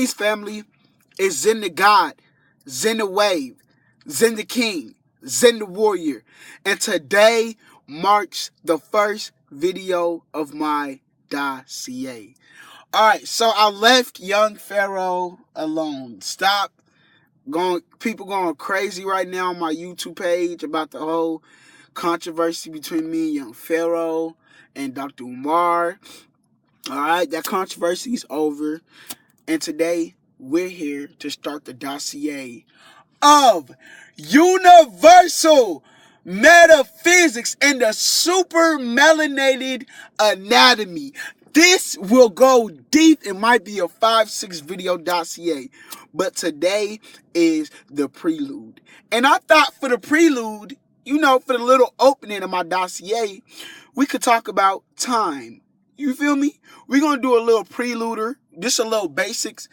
Peace, family. It's Zen the God, Zen the Wave, Zen the King, Zen the Warrior. And today marks the first video of my dossier. Alright, so I left young Pharaoh alone. Stop people going crazy right now on my YouTube page about the whole controversy between me and young Pharaoh and Dr. Umar. Alright, that controversy is over. And today, we're here to start the dossier of universal metaphysics and the super melanated anatomy. This will go deep. It might be a 5-6 video dossier. But today is the prelude. And I thought for the prelude, for the little opening of my dossier, we could talk about time. You feel me? We're going to do a little preluder. Just a little basic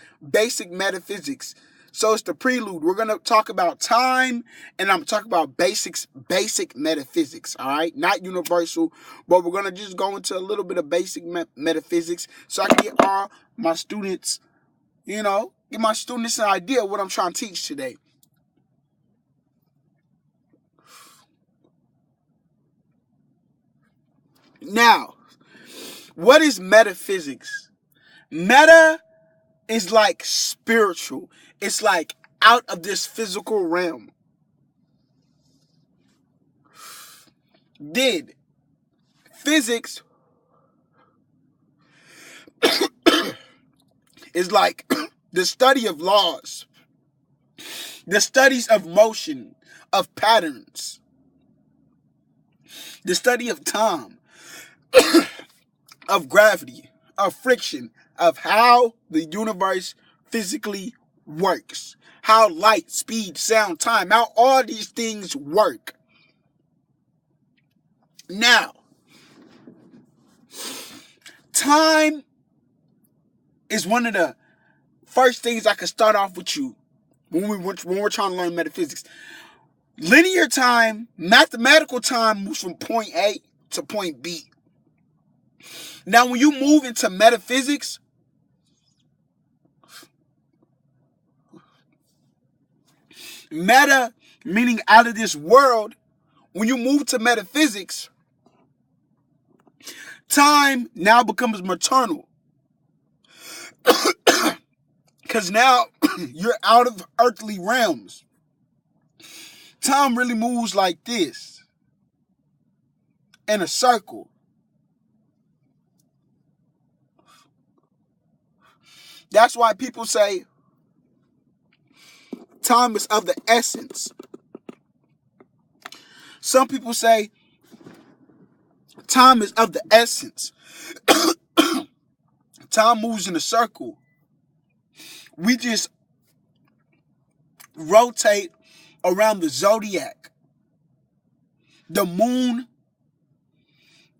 metaphysics. So it's the prelude. We're going to talk about time, and I'm talking about basic metaphysics, all right? Not universal, but we're going to just go into a little bit of basic metaphysics so I can get all my students, get my students an idea of what I'm trying to teach today. Now, what is metaphysics? Meta is like spiritual. It's like out of this physical realm. Physics is like the study of laws, the studies of motion, of patterns, the study of time, of gravity, of friction, of how the universe physically works. How light, speed, sound, time, how all these things work. Now, time is one of the first things I can start off with you when we're trying to learn metaphysics. Linear time, mathematical time moves from point A to point B. Now, when you move into metaphysics, meta, meaning out of this world, when you move to metaphysics, time now becomes maternal. Because now you're out of earthly realms. Time really moves like this, in a circle. That's why people say time is of the essence. Some people say time is of the essence. Time moves in a circle. We just rotate around the zodiac. The moon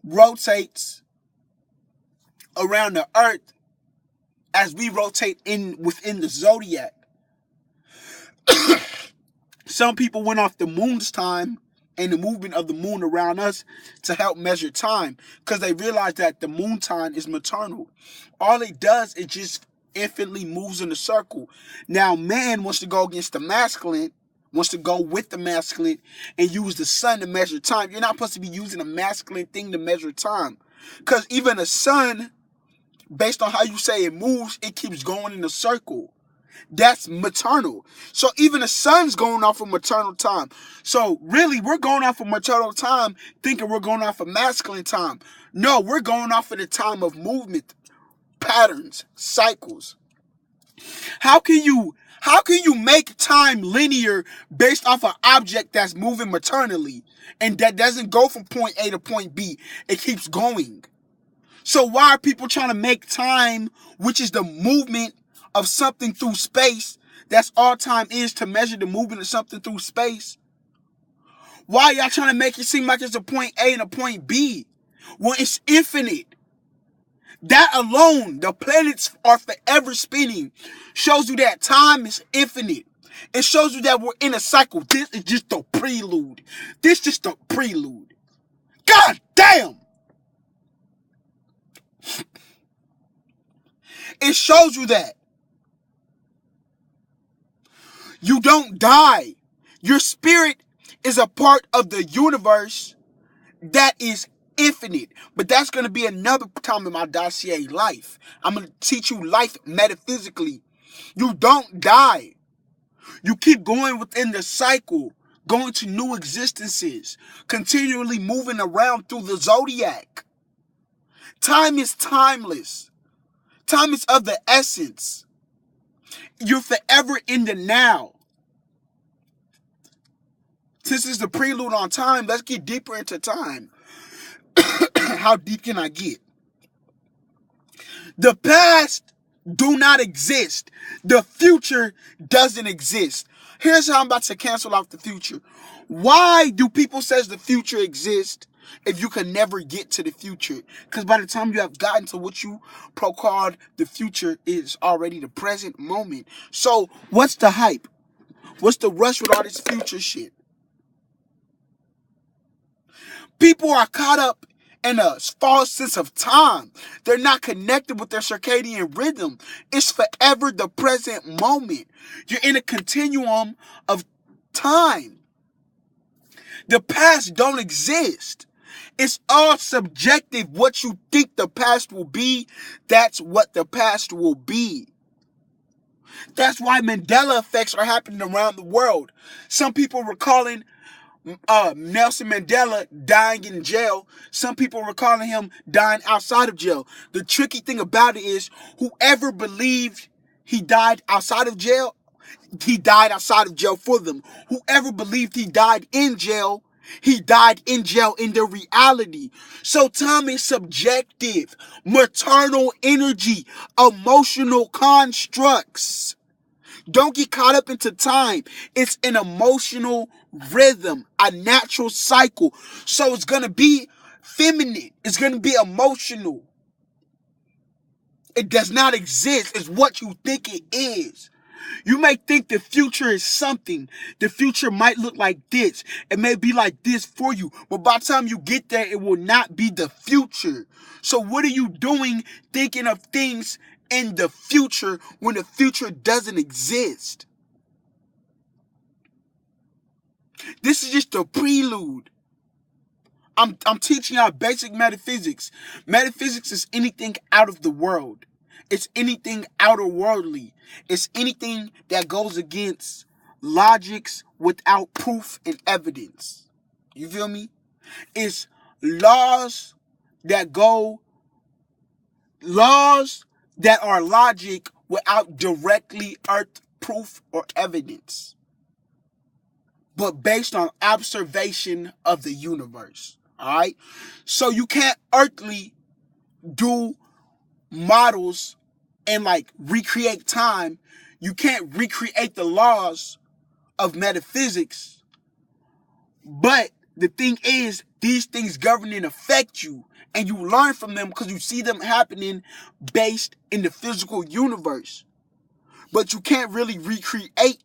rotates around the earth as we rotate within the zodiac. Some people went off the moon's time and the movement of the moon around us to help measure time because they realized that the moon time is maternal. All it does is just infinitely moves in a circle. Now, man wants to go against the masculine, wants to go with the masculine and use the sun to measure time. You're not supposed to be using a masculine thing to measure time because even a sun, based on how you say it moves, it keeps going in a circle. That's maternal. So even the sun's going off of maternal time. So really, we're going off of maternal time thinking we're going off of masculine time. No, we're going off of the time of movement, patterns, cycles. How can you make time linear based off an object that's moving maternally and that doesn't go from point A to point B? It keeps going. So why are people trying to make time, which is the movement of something through space? That's all time is, to measure the movement of something through space. Why are y'all trying to make it seem like it's a point A and a point B? Well, it's infinite. That alone, the planets are forever spinning, shows you that time is infinite. It shows you that we're in a cycle. This is just the prelude. This is just the prelude. God damn! It shows you that. You don't die. Your spirit is a part of the universe that is infinite. But that's going to be another time in my dossier, life. I'm going to teach you life metaphysically. You don't die. You keep going within the cycle, going to new existences, continually moving around through the zodiac. Time is timeless. Time is of the essence. You're forever in the now. Since it's the prelude on time, let's get deeper into time. How deep can I get? The past do not exist. The future doesn't exist. Here's how I'm about to cancel out the future. Why do people say the future exists if you can never get to the future? Because by the time you have gotten to what you proclaimed the future is already the present moment. So what's the hype? What's the rush with all this future shit? People are caught up in a false sense of time. They're not connected with their circadian rhythm. It's forever the present moment. You're in a continuum of time. The past don't exist. It's all subjective. What you think the past will be, that's what the past will be. That's why Mandela effects are happening around the world. Some people recalling Nelson Mandela dying in jail. Some people were calling him dying outside of jail. The tricky thing about it is whoever believed he died outside of jail, he died outside of jail for them. Whoever believed he died in jail, he died in jail in their reality. So time is subjective, maternal energy, emotional constructs. Don't get caught up into time. It's an emotional rhythm, a natural cycle. So it's going to be feminine. It's going to be emotional. It does not exist. It's what you think it is. You may think the future is something. The future might look like this. It may be like this for you. But by the time you get there, it will not be the future. So what are you doing thinking of things in the future when the future doesn't exist? This is just a prelude. I'm teaching y'all basic metaphysics. Metaphysics is anything out of the world. It's anything outer worldly. It's anything that goes against logics without proof and evidence. You feel me? It's laws that are logic without directly earth proof or evidence, but based on observation of the universe. All right? So you can't earthly do models and like recreate time. You can't recreate the laws of metaphysics. But the thing is, these things govern and affect you. And you learn from them because you see them happening based in the physical universe. But you can't really recreate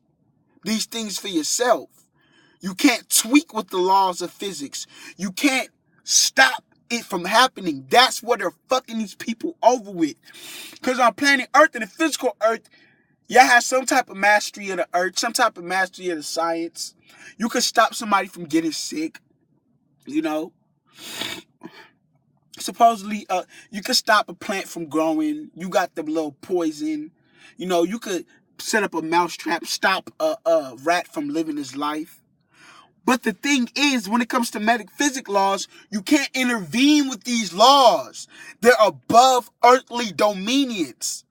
these things for yourself. You can't tweak with the laws of physics. You can't stop it from happening. That's what they're fucking these people over with. Because on planet Earth, in the physical Earth, y'all have some type of mastery of the Earth, some type of mastery of the science. You could stop somebody from getting sick, you know. Supposedly, you could stop a plant from growing. You got the little poison. You know, you could set up a mousetrap, stop a rat from living his life. But the thing is, when it comes to metaphysics laws, you can't intervene with these laws. They're above earthly dominions.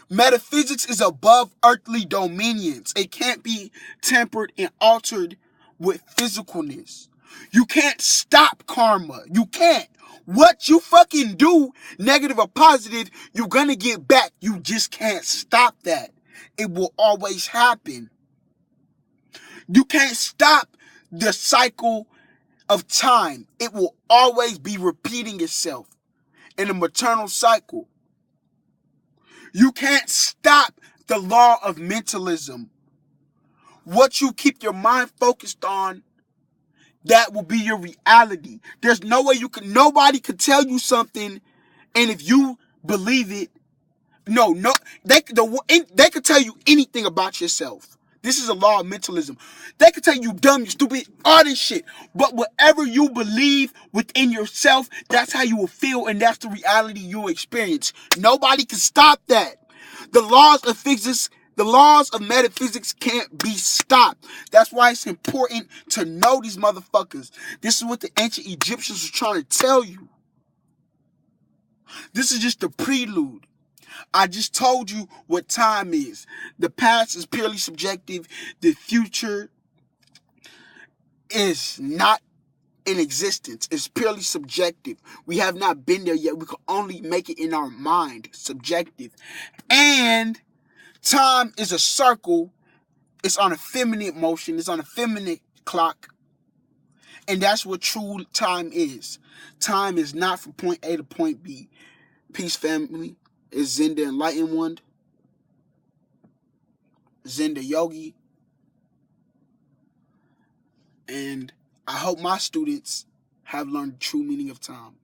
Metaphysics is above earthly dominions. It can't be tempered and altered with physicalness. You can't stop karma. You can't. What you fucking do, negative or positive, you're gonna get back. You just can't stop that. It will always happen. You can't stop the cycle of time. It will always be repeating itself in a maternal cycle. You can't stop the law of mentalism. What you keep your mind focused on, that will be your reality. There's no way nobody could tell you something, and if you believe it, they could tell you anything about yourself. This is a law of mentalism. They can tell you dumb, you stupid, all this shit. But whatever you believe within yourself, that's how you will feel, and that's the reality you experience. Nobody can stop that. The laws of physics, the laws of metaphysics can't be stopped. That's why it's important to know these motherfuckers. This is what the ancient Egyptians were trying to tell you. This is just the prelude. I just told you what time is. The past is purely subjective. The future is not in existence. It's purely subjective. We have not been there yet. We can only make it in our mind. Subjective. And time is a circle. It's on a feminine motion. It's on a feminine clock. And that's what true time is. Time is not from point A to point B. Peace, family. Is Zen the Enlightened One, Zen the Yogi, and I hope my students have learned the true meaning of time.